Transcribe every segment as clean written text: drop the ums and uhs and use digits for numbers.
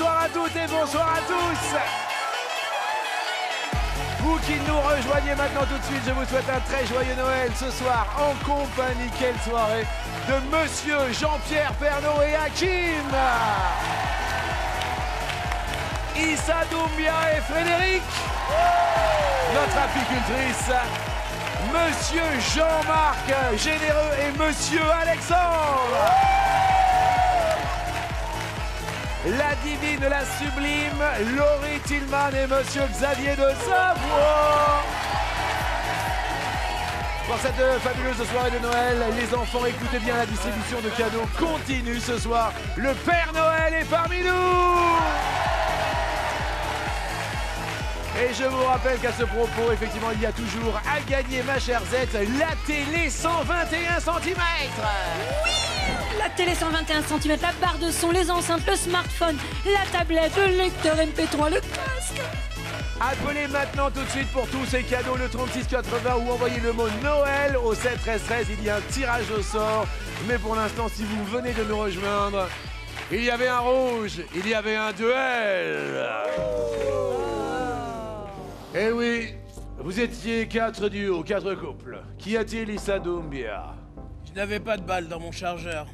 bonsoir à toutes et bonsoir à tous. Vous qui nous rejoignez maintenant tout de suite, je vous souhaite un très joyeux Noël ce soir en compagnie, quelle soirée, de Monsieur Jean-Pierre Pernaut et Hakim, Issa Doumbia et Frédéric, notre apicultrice, Monsieur Jean-Marc Généreux et Monsieur Alexandre, la divine, la sublime, Laurie Tillman et Monsieur Xavier de Savoie. Pour cette fabuleuse soirée de Noël, les enfants, écoutez bien, la distribution de cadeaux continue ce soir. Le Père Noël est parmi nous. Et je vous rappelle qu'à ce propos, effectivement, il y a toujours à gagner, ma chère Z, la télé 121 cm. Oui, la télé 121 cm, la barre de son, les enceintes, le smartphone, la tablette, le lecteur MP3, le casque. Appelez maintenant tout de suite pour tous ces cadeaux le 3680 ou envoyez le mot Noël au 7 13 13. Il y a un tirage au sort. Mais pour l'instant, si vous venez de nous rejoindre, il y avait un rouge, il y avait un duel. Eh oui, vous étiez 4 duos, 4 couples. Qu'y a-t-il, Issa Doumbia? Je n'avais pas de balle dans mon chargeur.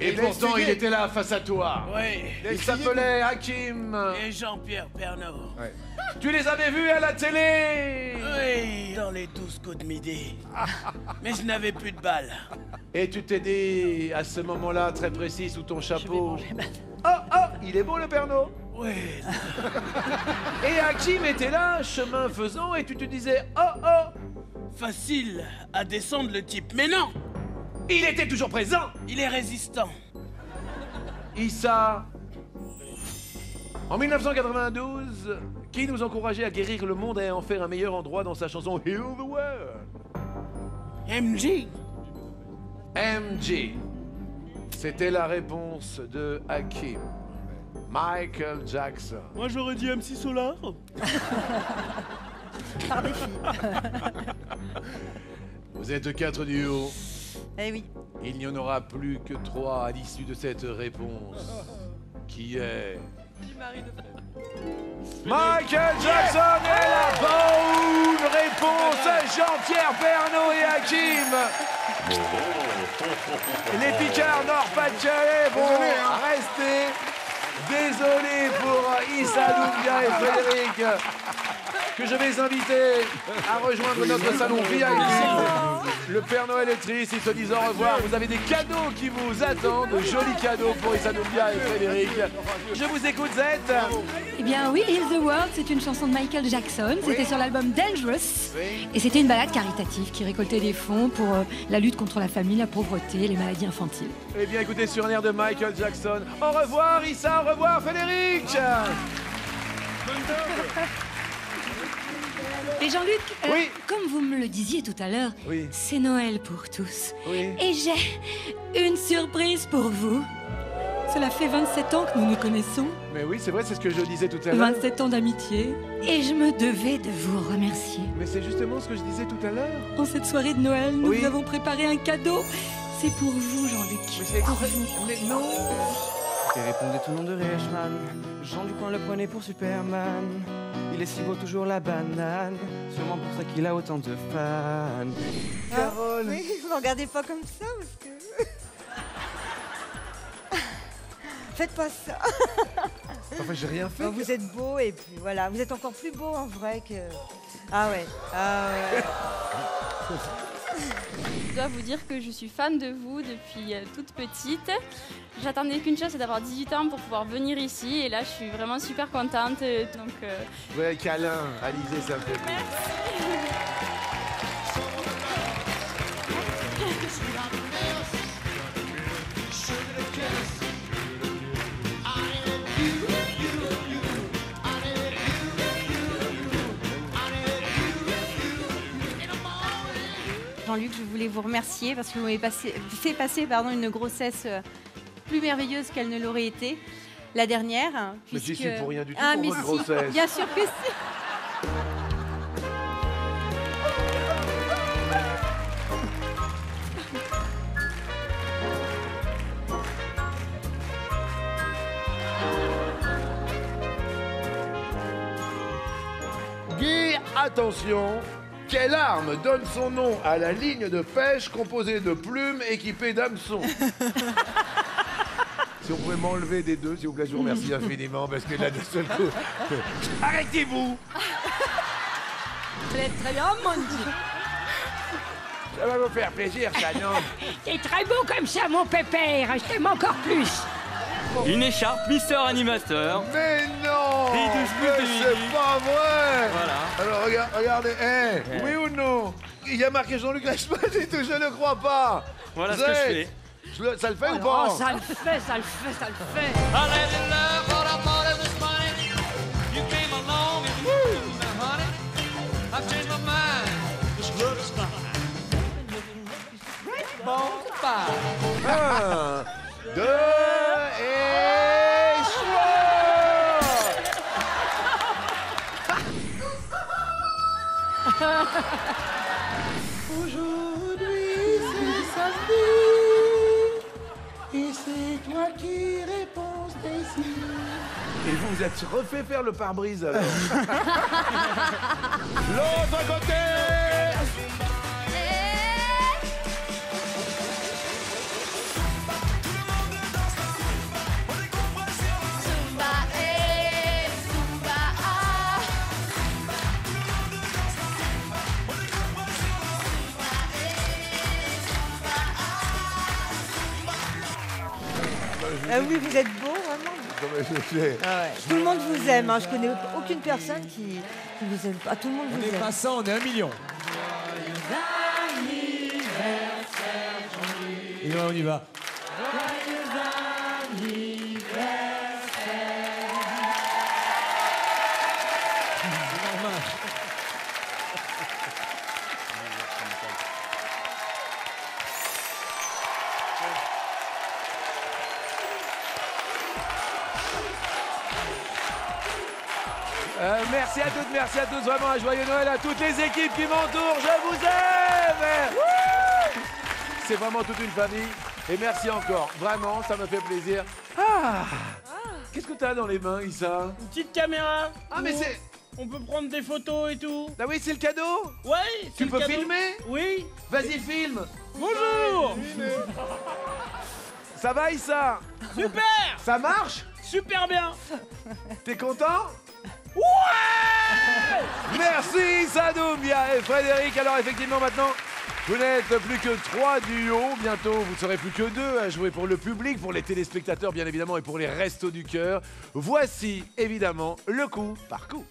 Et pourtant, il était là face à toi. Oui. Il s'appelait Hakim. Et Jean-Pierre Pernaut. Ouais. Tu les avais vus à la télé? Oui, dans les 12 coups de midi. Mais je n'avais plus de balles. Et tu t'es dit, à ce moment-là, très précis, sous ton chapeau... Oh, il est beau le Pernaut. Oui. Et Hakim était là, chemin faisant, et tu te disais, oh. Facile à descendre le type, mais non. Il était toujours présent. Il est résistant. Issa, en 1992, qui nous encourageait à guérir le monde et à en faire un meilleur endroit dans sa chanson Heal the World? MJ. MJ. C'était la réponse de Hakim. Michael Jackson. Moi j'aurais dit MC Solar. Par défi. Vous êtes 4 duos. Eh oui. Il n'y en aura plus que 3 à l'issue de cette réponse. Qui est... Michael Jackson est la bonne réponse. Jean-Pierre Pernaut et Hakim. Les Picards Nord-Pas-de-Calais vont rester. Désolé pour Issa Doumbia et Frédéric, que je vais inviter à rejoindre notre salon VIP. Le Père Noël est triste, ils se disent au revoir. Vous avez des cadeaux qui vous attendent, de jolis cadeaux pour Issa Doumbia et Frédéric. Je vous écoute, Z. Eh bien oui, Heal the World, c'est une chanson de Michael Jackson. C'était sur l'album Dangerous. Et c'était une balade caritative qui récoltait des fonds pour la lutte contre la famine, la pauvreté, les maladies infantiles. Eh bien, écoutez, sur un air de Michael Jackson. Au revoir, Issa, au revoir, Frédéric. Et Jean-Luc, Oui. comme vous me le disiez tout à l'heure, Oui. c'est Noël pour tous. Oui. Et j'ai une surprise pour vous. Cela fait 27 ans que nous nous connaissons. Mais oui, c'est vrai, c'est ce que je disais tout à l'heure. 27 ans d'amitié. Et je me devais de vous remercier. Mais c'est justement ce que je disais tout à l'heure. En cette soirée de Noël, nous Oui. vous avons préparé un cadeau. C'est pour vous, Jean-Luc. Mais c'est Pour vous. Mais non. Et répondait tout le nom de Reichmann. Jean du coin le prenait pour Superman. Il est si beau, toujours la banane. Sûrement pour ça qu'il a autant de fans. Carole. Oui, vous ne regardez pas comme ça parce que... Faites pas ça. Enfin, j'ai rien fait. Bon, vous êtes beau et puis voilà, vous êtes encore plus beau en vrai que... Ah ouais, ah ouais. Je dois vous dire que je suis fan de vous depuis toute petite. J'attendais qu'une chose, c'est d'avoir 18 ans pour pouvoir venir ici. Et là, je suis vraiment super contente. Donc, Ouais, câlin. Alizé, ça me fait plaisir. Jean-Luc, je voulais vous remercier parce que vous m'avez fait passer une grossesse plus merveilleuse qu'elle ne l'aurait été. La dernière. Mais j'y suis pour rien du tout Ah, pour mais votre si, grossesse. bien sûr que si. attention, quelle arme donne son nom à la ligne de pêche composée de plumes équipées d'hameçons? Si on pouvait m'enlever des deux, s'il vous plaît, je vous remercie infiniment, parce que là, de seul coup... Arrêtez-vous! Très bien, mon Dieu. Ça va vous faire plaisir, ça, non? T'es très beau comme ça, mon pépère. Je t'aime encore plus. Une écharpe Mister Animateur. Mais non! Et 12 Mais de c'est Mimi. pas vrai! Voilà. Alors, regardez, oui ou non? Il y a marqué Jean-Luc Reichmann et tout, je ne crois pas! Voilà ce que je fais. Ça le fait ou Oh, pas? ça le fait, ça le fait, ça le fait. I let in love what I thought it was funny. You came along and you knew me, honey. I've changed my mind. This love is fine. Bon, pas. 1, 2 et choix! Aujourd'hui c'est samedi et c'est toi qui réponds Stacy. Et vous vous êtes refait faire le pare-brise alors. L'autre côté. Ah oui, vous êtes beau, vraiment. Tout le monde vous aime. Hein. Je connais aucune personne qui vous aime pas. Tout le monde vous aime. On est pas 100, on est 1 million. Et ouais, on y va. Merci à toutes, merci à tous, vraiment un joyeux Noël à toutes les équipes qui m'entourent, je vous aime! C'est vraiment toute une famille et merci encore, vraiment, ça me fait plaisir. Qu'est-ce que t'as dans les mains, Issa? Une petite caméra. Ah mais c'est... On peut prendre des photos et tout. Ah oui, c'est le cadeau? Ouais, Tu peux filmer? Oui. Vas-y, filme! Bonjour. Ça va, Issa? Super. Ça marche? Super bien. T'es content? Ouais. Merci Issa Doumbia et Frédéric. Alors effectivement maintenant, vous n'êtes plus que 3 duos. Bientôt, vous ne serez plus que 2 à jouer pour le public, pour les téléspectateurs bien évidemment et pour les restos du cœur. Voici évidemment le coup par coup.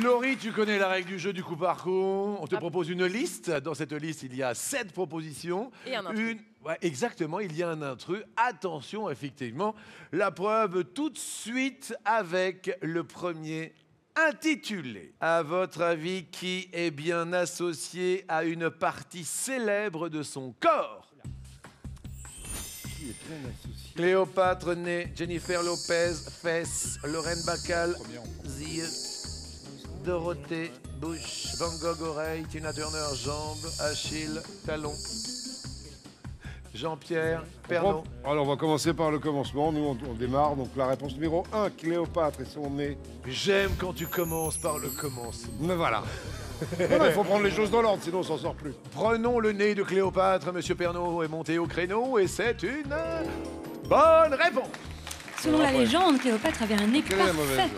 Laurie, tu connais la règle du jeu du coup par coup. On te propose une liste. Dans cette liste, il y a 7 propositions. Et un intrus. Ouais, exactement, il y a un intrus. Attention, effectivement. La preuve tout de suite avec le premier intitulé. À votre avis, qui est bien associé à une partie célèbre de son corps? Cléopâtre, nez, Jennifer Lopez, fesses, Lorraine Bacall, yeux, Dorothée, bouche, Van Gogh, oreille, Tina Turner, jambes, Achille, talon, Jean-Pierre, Pernod. Alors, on va commencer par le commencement. Nous, on démarre. Donc, la réponse numéro 1, Cléopâtre et son nez. J'aime quand tu commences par le commencement. Mais voilà. Il faut prendre les choses dans l'ordre, sinon on s'en sort plus. Prenons le nez de Cléopâtre. Monsieur Pernod est monté au créneau et c'est une bonne réponse. Selon la légende, Cléopâtre avait un nez Quelle est la mauvaise? parfait,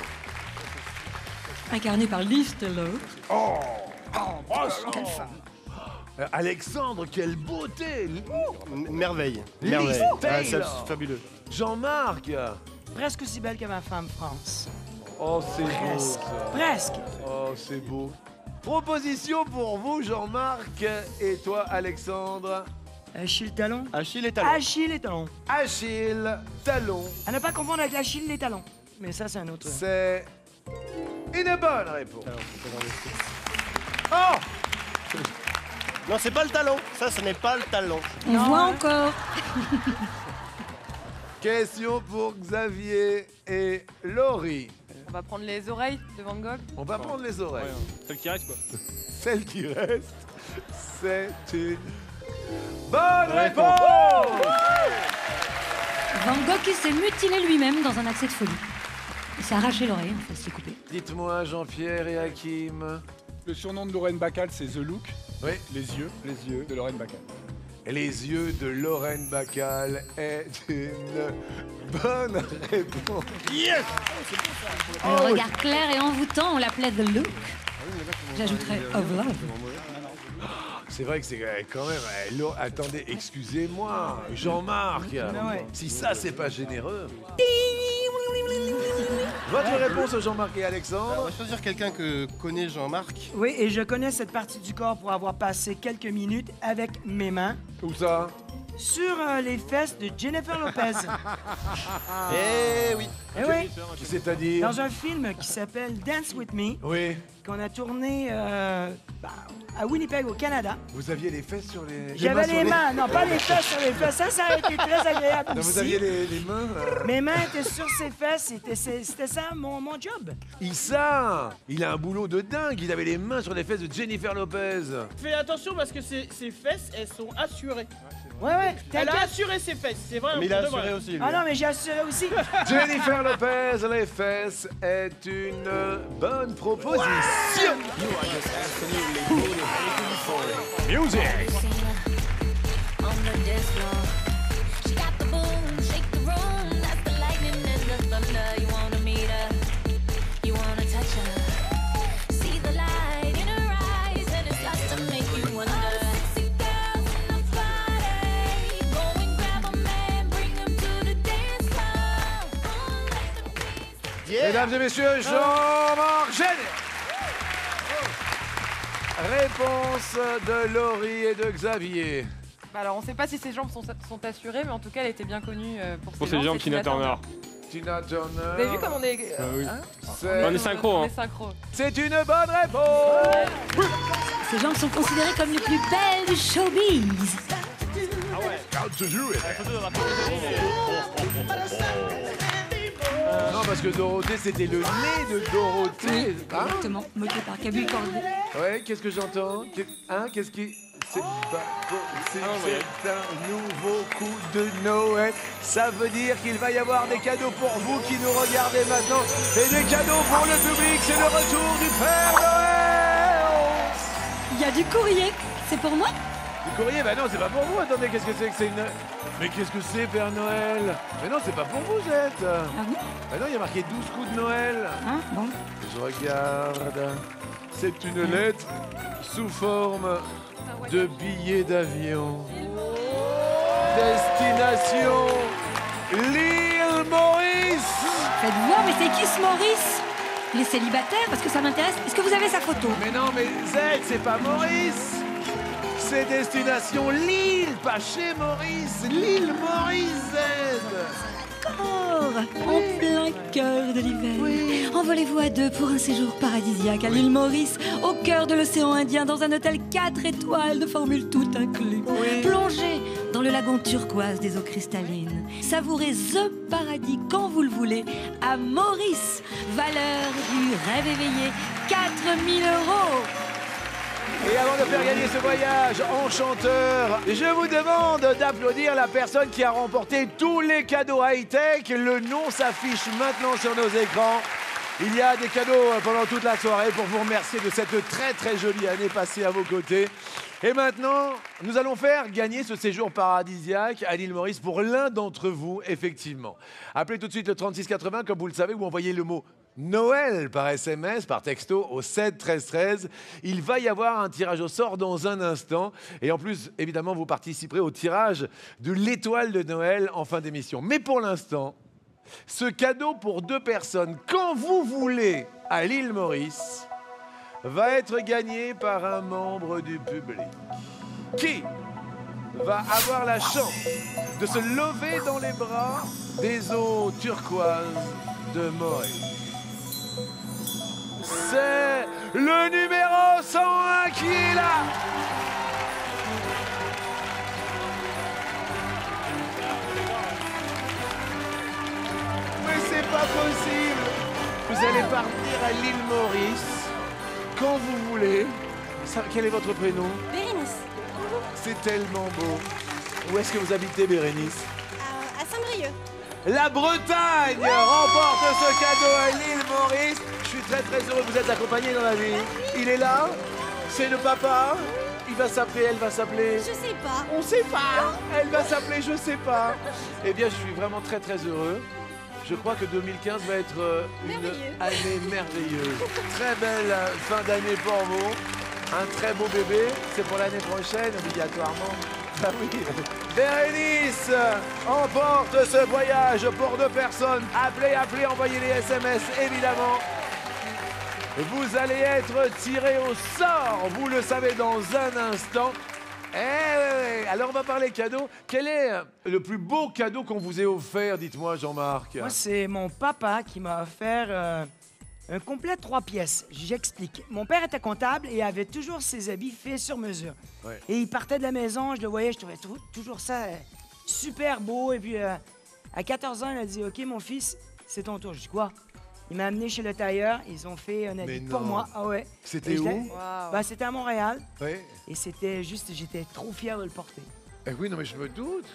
incarné par Liz Taylor. Quelle femme. Alexandre, quelle beauté. Merveille. Liz Merveille. Taylor. C'est fabuleux. Jean-Marc. Presque aussi belle que ma femme France. Oh, c'est beau ça. Presque. Oh, c'est beau. Proposition pour vous, Jean-Marc. Et toi, Alexandre? Achille Talon. Achille et talon. Achille et Talon. Achille, talon. À ne pas confondre avec l'Achille les talons. Mais ça, c'est un autre. C'est une bonne réponse. Oh! Non, c'est pas le talon. Ça, ce n'est pas le talon. On voit encore. Question pour Xavier et Laurie. On va prendre les oreilles de Van Gogh. On va prendre les oreilles. Celle qui reste, quoi. Celle qui reste, c'est une bonne réponse. Van Gogh qui s'est mutilé lui-même dans un accès de folie. Il s'est arraché l'oreille, en fait, il s'est coupé. Dites-moi, Jean-Pierre et Hakim. Le surnom de Lorraine Bacall, c'est The Look. Oui. Les yeux de Lorraine Bacall. Les yeux de Lorraine Bacall est une bonne réponse. Yes! Le regard clair et envoûtant, on l'appelait The Look. J'ajouterais Of Love. C'est vrai que c'est quand même... Attendez, excusez-moi, Jean-Marc. Si ça, c'est pas généreux. Votre réponse, Jean-Marc et Alexandre? On va choisir quelqu'un que connaît Jean-Marc. Oui, et je connais cette partie du corps pour avoir passé quelques minutes avec mes mains. Où ça? Sur les fesses de Jennifer Lopez. Eh oui. Eh oui. C'est-à-dire? Dans un film qui s'appelle Dance With Me. Oui. Qu'on a tourné à Winnipeg, au Canada. Vous aviez les fesses sur les... J'avais les mains, non pas les fesses sur les fesses, ça a été très agréable non, aussi. vous aviez les mains Mes mains étaient sur ses fesses, c'était ça mon job. Issa, il a un boulot de dingue, il avait les mains sur les fesses de Jennifer Lopez. Fais attention parce que ses fesses, elles sont assurées. Ouais, elle a assuré ses fesses, c'est vrai. Mais il a assuré aussi, lui. Ah non, mais j'ai assuré aussi. Jennifer Lopez, les fesses, est une bonne proposition. Music. Mesdames et messieurs, Jean-Marc Géné. Réponse de Laurie et de Xavier. Bah alors on sait pas si ses jambes sont assurées, mais en tout cas elle était bien connue pour ses jambes. Tina Turner. Tina Turner. Vous avez vu comme on est... oui. On est synchro. On est synchro. C'est une bonne réponse. Ces jambes sont considérées comme les plus belles du showbiz. Ah ouais. Count to do it. Non, parce que Dorothée, c'était le nez de Dorothée. Hein? Exactement, moqué par Camille Cordet. Ouais, qu'est-ce que j'entends? Qu'est-ce qui... C'est un nouveau coup de Noël. Ça veut dire qu'il va y avoir des cadeaux pour vous qui nous regardez maintenant. Et des cadeaux pour le public. C'est le retour du Père Noël. Il y a du courrier. C'est pour moi? Du courrier? Bah non, c'est pas pour vous. Attendez, qu'est-ce que c'est que c'est une... Mais qu'est-ce que c'est, Père Noël? Mais non, c'est pas pour vous, Zette. Ah bon? Bah non, il y a marqué 12 coups de Noël. Hein? Bon. Je regarde. C'est une lettre sous forme de billets d'avion. Destination l'île Maurice. Faites voir, mais c'est qui ce Maurice? Les célibataires, parce que ça m'intéresse. Est-ce que vous avez sa photo? Mais non, mais Zette, c'est pas Maurice. C'est destination l'île, pas chez Maurice. L'île Maurice, Zette. D'accord, en plein cœur de l'hiver. Envolez-vous à deux pour un séjour paradisiaque à l'île Maurice, au cœur de l'océan Indien, dans un hôtel 4 étoiles de formule tout inclus. Plongez dans le lagon turquoise des eaux cristallines. Savourez The Paradis quand vous le voulez à Maurice. Valeur du rêve éveillé, 4 000 €. Et avant de faire gagner ce voyage enchanteur, je vous demande d'applaudir la personne qui a remporté tous les cadeaux high-tech. Le nom s'affiche maintenant sur nos écrans. Il y a des cadeaux pendant toute la soirée pour vous remercier de cette très très jolie année passée à vos côtés. Et maintenant, nous allons faire gagner ce séjour paradisiaque à l'île Maurice pour l'un d'entre vous, effectivement. Appelez tout de suite le 3680, comme vous le savez, ou envoyez le mot Noël par SMS, par texto au 7 13 13. Il va y avoir un tirage au sort dans un instant. Et en plus, évidemment, vous participerez au tirage de l'étoile de Noël en fin d'émission. Mais pour l'instant, ce cadeau pour 2 personnes, quand vous voulez, à l'île Maurice, va être gagné par un membre du public. Qui va avoir la chance de se lever dans les bras des eaux turquoises de Maurice? C'est le numéro 101 qui est là. Mais c'est pas possible. Vous allez partir à l'île Maurice quand vous voulez. Quel est votre prénom? Bérénice. C'est tellement beau. Où est-ce que vous habitez, Bérénice? À Saint-Brieuc. La Bretagne remporte ce cadeau à l'île Maurice. Je suis très très heureux que vous êtes accompagné dans la vie. Il est là, c'est le papa. Il va s'appeler, elle va s'appeler. Je sais pas. On sait pas. Elle va s'appeler, je sais pas. Eh bien, je suis vraiment très très heureux. Je crois que 2015 va être une année merveilleuse. Très belle fin d'année pour vous. Un très beau bébé. C'est pour l'année prochaine, obligatoirement. Ah oui. Bérénice emporte ce voyage pour 2 personnes. Appelez, appelez, envoyez les SMS, évidemment. Vous allez être tiré au sort, vous le savez dans un instant. Eh, alors on va parler cadeau. Quel est le plus beau cadeau qu'on vous ait offert, dites-moi Jean-Marc? Moi, c'est mon papa qui m'a offert un complet 3 pièces. J'explique. Mon père était comptable et avait toujours ses habits faits sur mesure. Ouais. Et il partait de la maison, je le voyais, je trouvais toujours ça super beau. Et puis, à 14 ans, il a dit, OK, mon fils, c'est ton tour. Je dis, quoi? Il m'a amené chez le tailleur, ils ont fait un habit pour moi. Ah ouais. C'était où? Ben, c'était à Montréal. Oui. Et c'était juste, j'étais trop fier de le porter. Eh oui, non mais je me doute.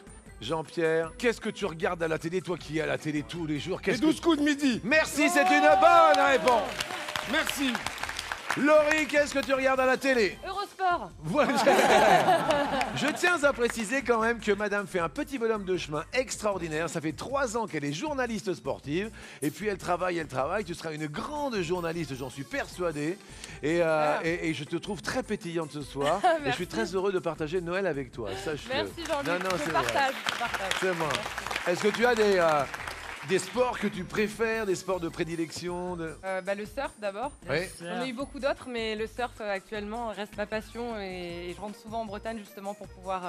Jean-Pierre, qu'est-ce que tu regardes à la télé, toi qui es à la télé tous les jours? Les 12 coups de midi. Merci, c'est une bonne réponse. Merci. Laurie, qu'est-ce que tu regardes à la télé? Eurosport. Voilà. Je tiens à préciser quand même que madame fait un petit bonhomme de chemin extraordinaire. Ça fait 3 ans qu'elle est journaliste sportive. Et puis elle travaille. Tu seras une grande journaliste, j'en suis persuadé. Et je te trouve très pétillante ce soir. Et je suis très heureux de partager Noël avec toi. Sache-le. Merci Jean-Luc. Non, Je c'est partage. C'est moi. Est-ce que tu as des sports que tu préfères, des sports de prédilection Le surf d'abord. Oui. J'en ai eu beaucoup d'autres, mais le surf actuellement reste ma passion et je rentre souvent en Bretagne justement pour pouvoir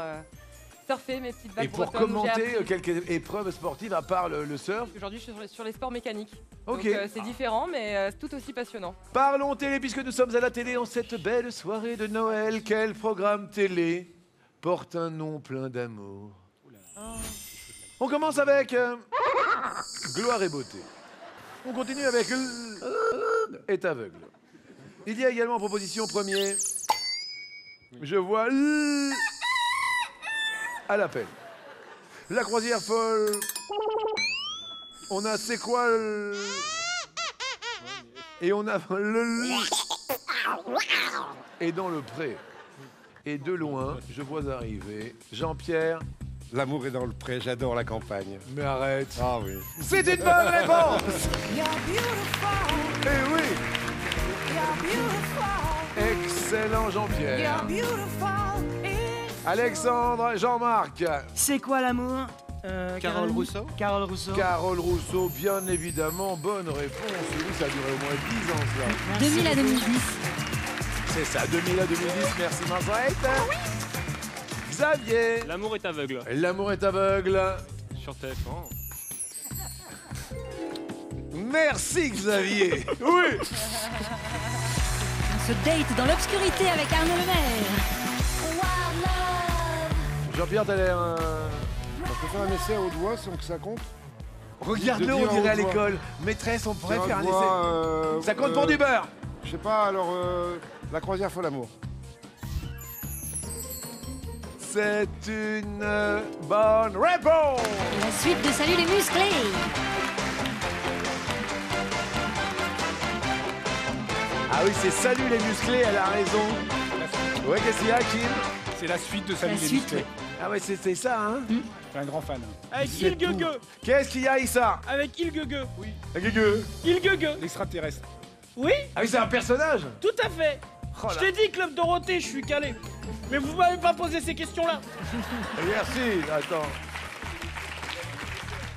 surfer mes petites vagues Et pour bretonnes où j'ai commenter appris. quelques épreuves sportives à part le surf? Aujourd'hui, je suis sur les sports mécaniques. Ok. Donc c'est différent, mais c'est tout aussi passionnant. Parlons télé, puisque nous sommes à la télé en cette belle soirée de Noël. Quel programme télé porte un nom plein d'amour? On commence avec Gloire et beauté. On continue avec est aveugle. Il y a également en proposition premier. Je vois à l'appel. La croisière folle. On a c'est quoi et on a et dans le pré. Et de loin, je vois arriver Jean-Pierre. L'amour est dans le pré, j'adore la campagne. Mais arrête. Ah oui. C'est une bonne réponse. Eh oui. Excellent Jean-Pierre. Alexandre, Jean-Marc. C'est quoi l'amour? Carole Rousseau. Carole Rousseau. Carole Rousseau, bien évidemment, bonne réponse. Oui, ça a duré au moins 10 ans, ça. 2000 à 2010. C'est ça, 2000 à 2010, merci Margrethe. Xavier. L'amour est aveugle. L'amour est aveugle. Sur TF1. Merci Xavier. Oui. On se date dans l'obscurité avec Arnaud Lemaire. Jean-Pierre, t'as l'air... On peut faire un essai à haute voix sans que ça compte? Regarde-le, on dirait à l'école. Maîtresse, on pourrait faire un essai. Ça compte pour du beurre. Je sais pas, alors... la croisière folle amour. C'est une bonne réponse. La suite de Salut les musclés. Ah oui, c'est Salut les musclés, elle a raison. Ouais, qu'est-ce qu'il y a, Kim? C'est la suite de Salut La les suite, musclés. Ah ouais, c'est ça, hein? Je suis un grand fan. Avec Il Gueugue. Qu'est-ce qu'il y a, Issa? Avec Il Gueugue. Oui. Il Gueugue. L'extraterrestre. Oui, Ah oui, c'est un personnage? tout à fait. Oh Je là. t'ai dit, Club Dorothée, je suis calé. Mais vous m'avez pas posé ces questions-là. Merci, attends.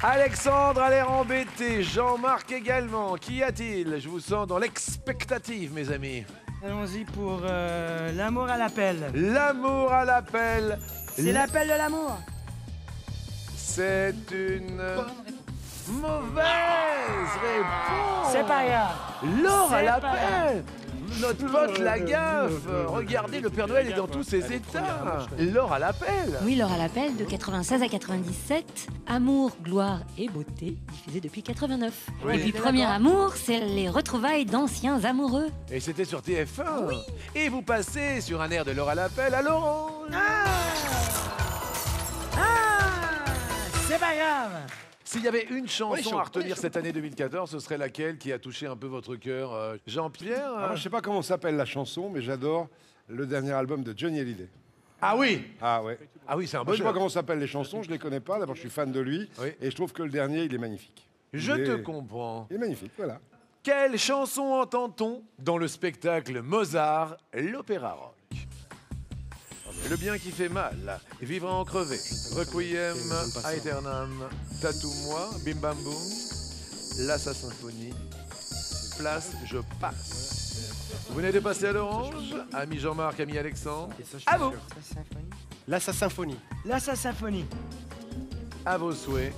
Alexandre a l'air embêté, Jean-Marc également. Qu'y a-t-il? Je vous sens dans l'expectative, mes amis. Allons-y pour l'amour à l'appel. L'amour à l'appel. C'est l'appel de l'amour. C'est une mauvaise réponse. C'est pas grave. L'or à C'est pas l'appel. Notre pote la gaffe. Regardez, le Père Noël est dans tous ses états. L'or à l'appel. Oui, Laure à l'appel de 96 à 97. Amour, gloire et beauté, diffusé depuis 89. Oui. Et puis Premier Amour, c'est les retrouvailles d'anciens amoureux. Et c'était sur TF1. Et vous passez sur un air de l'or à l'appel à l'orange. C'est pas grave. S'il y avait une On est chanson chaud, à on est retenir chaud. cette année 2014, ce serait laquelle qui a touché un peu votre cœur Jean-Pierre Alors, je sais pas comment s'appelle la chanson, mais j'adore le dernier album de Johnny Hallyday. Ah oui. Ah ouais. Ah oui, c'est un Moi, je sais pas bonheur. comment s'appellent les chansons, je les connais pas. D'abord, je suis fan de lui, et je trouve que le dernier, il est magnifique. Je Il te est- comprends. Il est magnifique, voilà. Quelle chanson entend-on dans le spectacle Mozart, l'opéra rock? Le bien qui fait mal, Vivre à en crever, Requiem aeternam, Tatoue-moi, Bim Bam Boum, La Sa Symphonie, Place, je passe. Vous venez de passer à l'orange, ami Jean-Marc, ami Alexandre. À vous. Là, sa symphonie. Là, sa symphonie. À vos souhaits.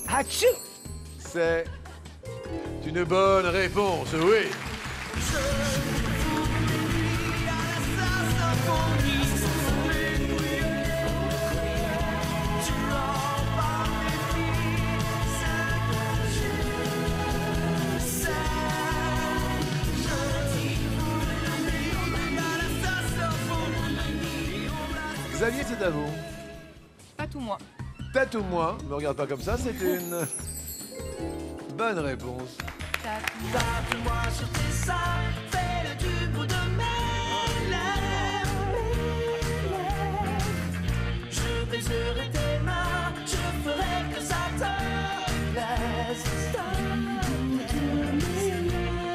Achou! C'est une bonne réponse, oui. Xavier, c'est à vous. Pas tout moi. Tatoue-moi, me regarde pas comme ça, c'est une bonne réponse. Tape-moi sur tes seins, fais-le du bout de mes lèvres. Je baiserai tes mains, je ferai que ça te plaise.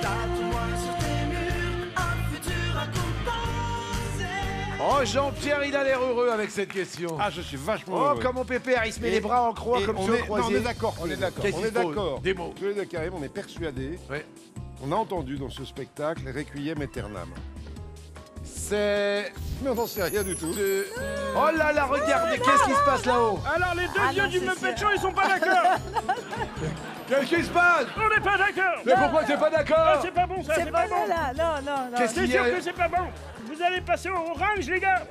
Tape-moi sur tes murs, un futur à compenser. Oh, Jean-Pierre, il a l'air heureux avec cette question. Ah, je suis vachement Oh, heureux. comme mon pépère, il se met les bras en croix Et comme on sur le est, non, croisier. on est d'accord. On est d'accord. On est d'accord. Des mots. Tous les deux carrés, on est persuadés. On a entendu dans ce spectacle Requiem aeternam. C'est... Mais on n'en sait rien du tout. Oh là là, regardez, qu'est-ce qui se passe là-haut? Alors les deux Ah vieux non, du c'est Muppet sûr. Show, ils sont pas d'accord. Qu'est-ce qui se passe? On n'est pas d'accord. Mais pourquoi t'es pas Ah, d'accord? c'est pas bon ça, C'est c'est pas pas bon. là, non, non, non. Qu'est-ce C'est qu'il y sûr a? que c'est pas bon. Vous allez passer au range, les gars.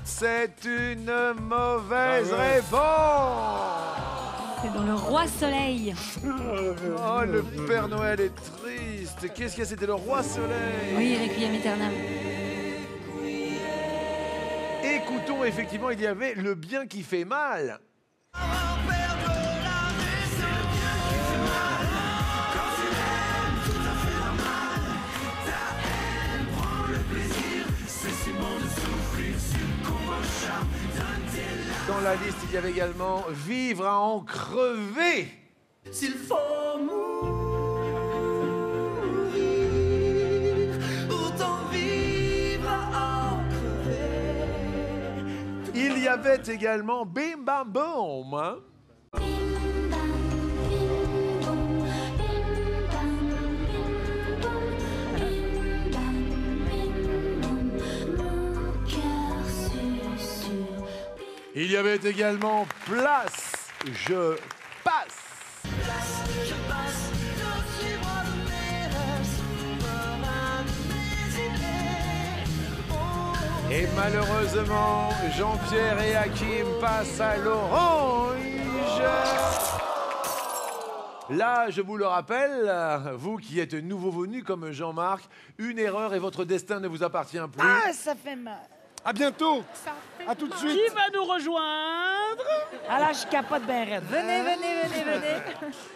C'est une mauvaise Ah ouais. réponse. C'est dans le Roi Soleil. Oh, le Père Noël est triste. Qu'est-ce que c'était, le Roi Soleil? Oui, Requiem aeternam. Écoutons, effectivement, il y avait le bien qui fait mal. Dans la liste, il y avait également Vivre à en crever. S'il faut mourir, autant vivre à en crever. Il y avait également Bim Bam Boum. Hein. Il y avait également Place, je passe. Je passe, je suis moi de mes rêves, comme un Et malheureusement, Jean-Pierre et Hakim passent à l'orange. Là, je vous le rappelle, vous qui êtes nouveau venu comme Jean-Marc, une erreur et votre destin ne vous appartient plus. Ah, ça fait mal. À bientôt. À tout de suite. Qui va nous rejoindre? Ah là, je capote bien raide. Venez, venez, venez, venez.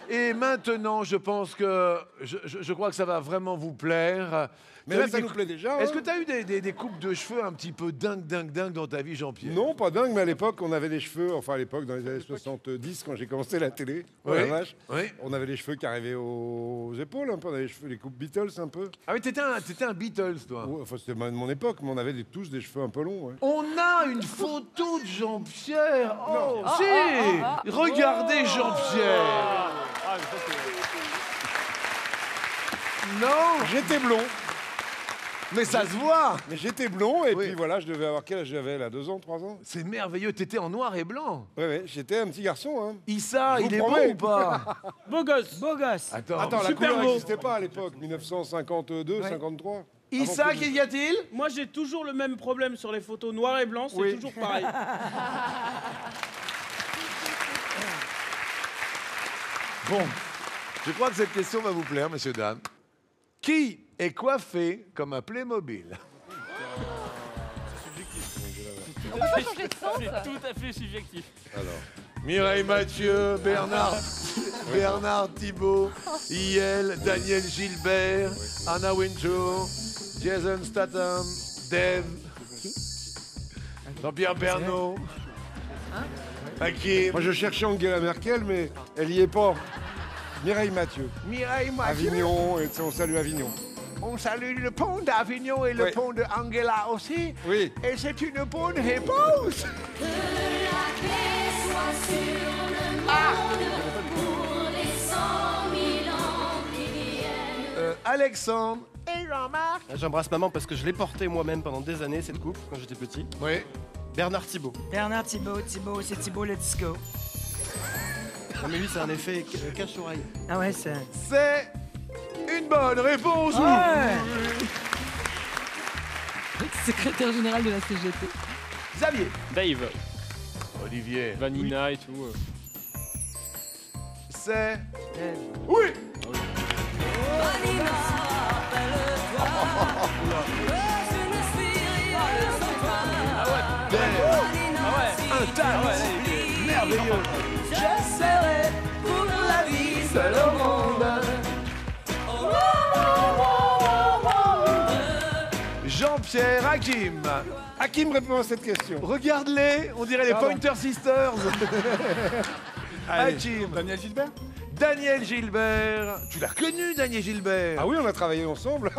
Et maintenant, je pense que je crois que ça va vraiment vous plaire. Mais T'as là, eu ça des nous cou- plaît déjà. Est-ce hein. que tu as eu des coupes de cheveux un petit peu dingue dans ta vie, Jean-Pierre? Non, pas dingue, mais à l'époque, on avait les cheveux, enfin à l'époque, dans les années 70, quand j'ai commencé la télé, oh la Oui. vache, Oui. on avait les cheveux qui arrivaient aux épaules, un peu, on avait les cheveux, les coupes Beatles un peu. Ah oui, t'étais un Beatles, toi. Ouais, enfin, c'était mon époque, mais on avait tous des cheveux un peu longs. Ouais. On a une photo de Jean-Pierre. Oh, si. Regardez Jean-Pierre. Ah, mais ça, Non, J'étais blond, mais ça se voit. mais j'étais blond, et Oui. puis voilà, je devais avoir quel âge j'avais là, 2 ans, 3 ans. C'est merveilleux, t'étais en noir et blanc. Ouais, j'étais un petit garçon. Hein. Issa, Je vous il est beau promets. ou pas? Beau gosse. Beau gosse. Attends, Attends, la super couleur beau. n'existait pas à l'époque, 1952, 53. Issa, Avant que- qu'y a-t-il? Moi, j'ai toujours le même problème sur les photos noir et blanc, c'est Oui. toujours pareil. Bon, je crois que cette question va vous plaire, messieurs, dames. Qui est coiffé comme un Playmobil? On peut pas changer de sens. C'est tout à fait subjectif. Alors, Mireille Mathieu, Bernard Thibault, Iel, Daniel Gilbert, Anna Wintour, Jason Statham, Dave, Jean-Pierre Pernaut, Hakim. Moi, je cherchais Angela Merkel, mais elle y est pas. Mireille Mathieu. Mireille Mathieu. Avignon, et on salue Avignon. On salue le pont d'Avignon et le pont de Angela aussi. Oui. Et c'est une bonne réponse. Alexandre et Jean-Marc. J'embrasse maman parce que je l'ai portée moi-même pendant des années, cette coupe, quand j'étais petit. Oui. Bernard Thibault. Bernard Thibault, c'est Thibault le disco. Non mais lui, c'est un effet cache-oreille. Ah ouais, c'est... C'est une bonne réponse. Ouais. Secrétaire général de la CGT. Xavier. Dave. Olivier. Vanina et tout. C'est... Oui. Un talent merveilleux. Je serai pour la vie seul au monde. Jean-Pierre Hakim. Hakim répond à cette question. Regarde-les, on dirait les Pardon. Pointer Sisters. Allez. Hakim. Daniel Gilbert. Daniel Gilbert. Tu l'as reconnu, Daniel Gilbert. Ah oui, on a travaillé ensemble,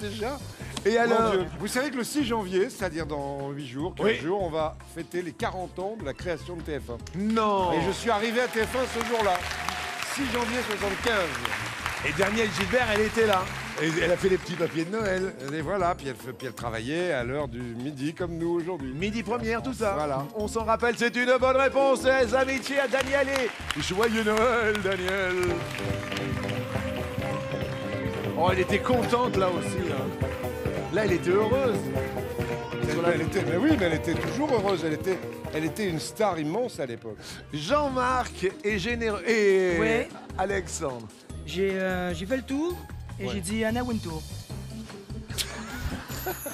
déjà. Et Mon alors Dieu. Vous savez que le 6 janvier, c'est-à-dire dans 8 jours, 15 jours, on va fêter les 40 ans de la création de TF1. Non. Et je suis arrivé à TF1 ce jour-là, 6 janvier 75. Et Daniel Gilbert, elle était là. Et elle a fait les petits papiers de Noël. Et voilà, puis elle travaillait à l'heure du midi comme nous aujourd'hui. Midi première, tout ça. Voilà. On s'en rappelle, c'est une bonne réponse. Les amitiés à Daniel et joyeux Noël, Daniel. Oh, elle était contente là aussi. Là, elle était heureuse. Mais oui, mais elle était toujours heureuse. Elle était une star immense à l'époque. Jean-Marc est généreux. Et Ouais. Alexandre. J'ai fait le tour et Ouais. j'ai dit Anna Wintour.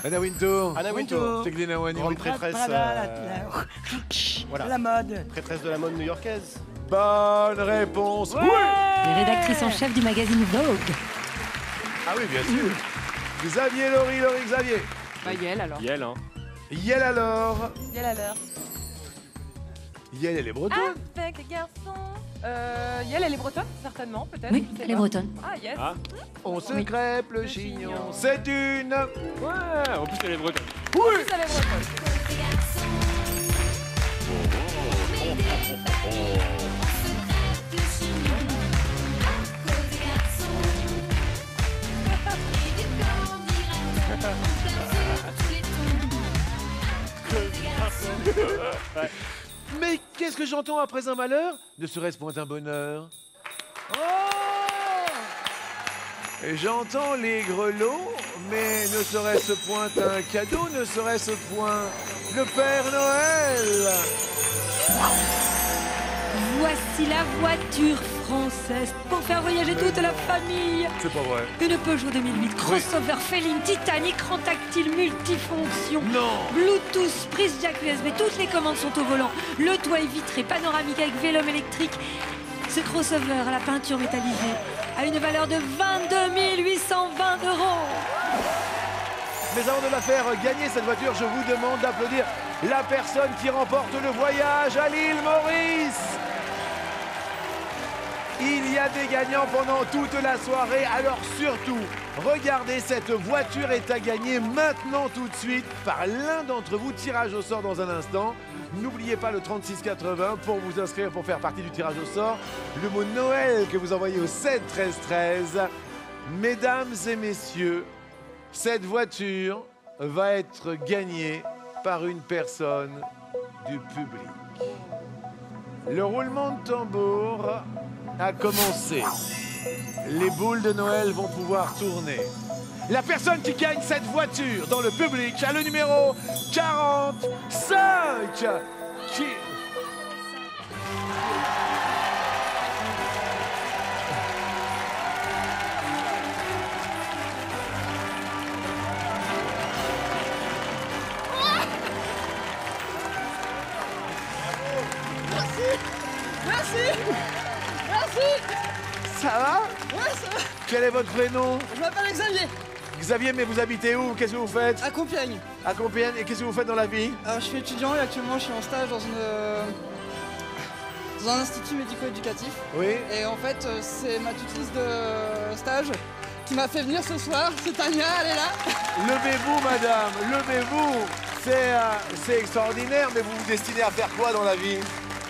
Anna Wintour. Anna Wintour. C'est que Lena Wintour. Grande prêtresse. La mode. Prêtresse de la mode new-yorkaise. Bonne réponse. Oui. Les rédactrices en chef du magazine Vogue. Ah oui, bien sûr. Xavier, Laurie, Xavier. Bah, Yel alors. Yel, hein. Yel alors. Yel à l'heure. Yel, elle est bretonne. Avec les garçons. Yel, elle est bretonne, certainement, peut-être. Oui, je sais elle est pas. bretonne. Ah, yes. Ah. On se crêpe le chignon. C'est une. Ouais, en plus elle est bretonne. Oui. Elle est bretonne. Mais qu'est-ce que j'entends après un malheur? Ne serait-ce point un bonheur? Et j'entends les grelots, mais ne serait-ce point un cadeau? Ne serait-ce point le Père Noël? Voici la voiture française pour faire voyager toute la famille. C'est pas vrai. Une Peugeot 2008, crossover, féline, titane, écran tactile, multifonction. Non. Bluetooth, prise jack USB, toutes les commandes sont au volant. Le toit est vitré, panoramique avec vélum électrique. Ce crossover à la peinture métallisée a une valeur de 22 820 €. Mais avant de la faire gagner cette voiture, je vous demande d'applaudir la personne qui remporte le voyage à l'île Maurice. Il y a des gagnants pendant toute la soirée, alors surtout, regardez, cette voiture est à gagner maintenant tout de suite par l'un d'entre vous. Tirage au sort dans un instant. N'oubliez pas le 3680 pour vous inscrire pour faire partie du tirage au sort. Le mot Noël que vous envoyez au 7 13 13. Mesdames et messieurs, cette voiture va être gagnée par une personne du public. Le roulement de tambour a commencé. Les boules de Noël vont pouvoir tourner. La personne qui gagne cette voiture dans le public a le numéro 45. Qui... Quel est votre prénom? Je m'appelle Xavier. Xavier, mais vous habitez où? Qu'est-ce que vous faites? À Compiègne. À Compiègne. Et qu'est-ce que vous faites dans la vie? Je suis étudiant et actuellement je suis en stage dans un institut médico-éducatif. Oui. Et en fait, c'est ma tutrice de stage qui m'a fait venir ce soir. C'est Tania, elle est là. Levez-vous, madame, levez-vous. C'est extraordinaire, mais vous vous destinez à faire quoi dans la vie?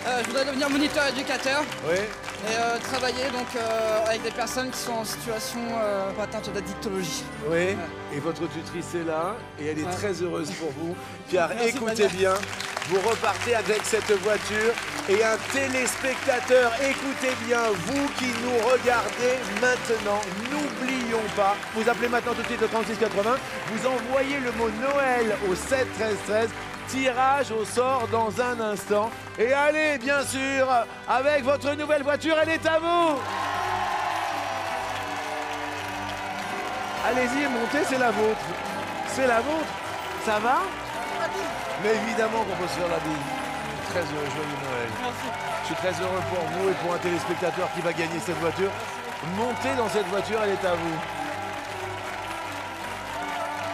Je voudrais devenir moniteur éducateur. Oui. Et travailler donc avec des personnes qui sont en situation atteinte d'addictologie. Oui. Et votre tutrice est là et elle est très heureuse pour vous. Car Merci, écoutez Tania. bien, vous repartez avec cette voiture et un téléspectateur, écoutez bien, vous qui nous regardez maintenant, n'oublions pas, vous appelez maintenant tout de suite au 3680, vous envoyez le mot Noël au 7 13 13. Tirage au sort dans un instant. Et allez, bien sûr, avec votre nouvelle voiture, elle est à vous. Allez-y, montez, c'est la vôtre. C'est la vôtre. Ça va? Mais évidemment qu'on peut se faire la bise. Très heureux, joyeux Noël. Merci. Je suis très heureux pour vous et pour un téléspectateur qui va gagner cette voiture. Montez dans cette voiture, elle est à vous.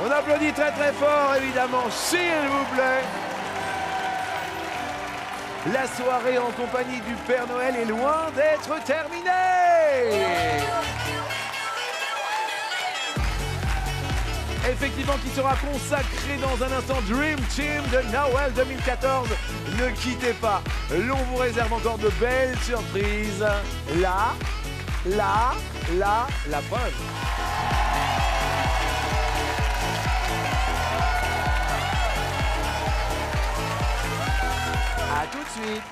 On applaudit très très fort, évidemment, s'il vous plaît. La soirée en compagnie du Père Noël est loin d'être terminée. Effectivement, qui sera consacré dans un instant Dream Team de Noël 2014. Ne quittez pas, l'on vous réserve encore de belles surprises. La preuve. À tout de suite.